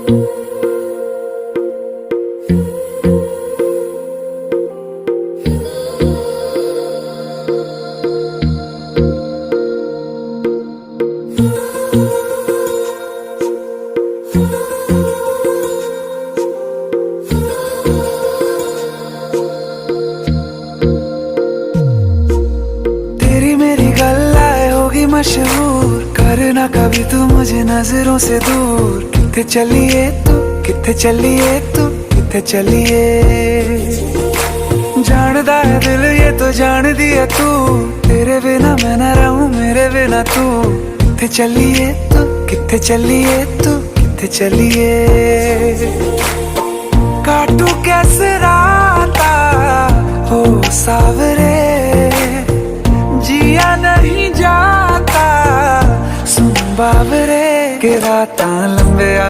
तेरी मेरी गल्लाए होगी मशहूर, करना कभी तू मुझे नजरों से दूर। किथे चलिए तू, किथे चलिए तू, किथे चलिए। जानदा है दिल ये तो जान दिया तू, तेरे बिना मैं न रहूं मेरे बिना तू। किथे चलिए तू, किथे चलिए तू, किथे चलिए। काटू कैसे राता हो सावरे, जिया नहीं जाता सुन बाबरे के रातां लंबे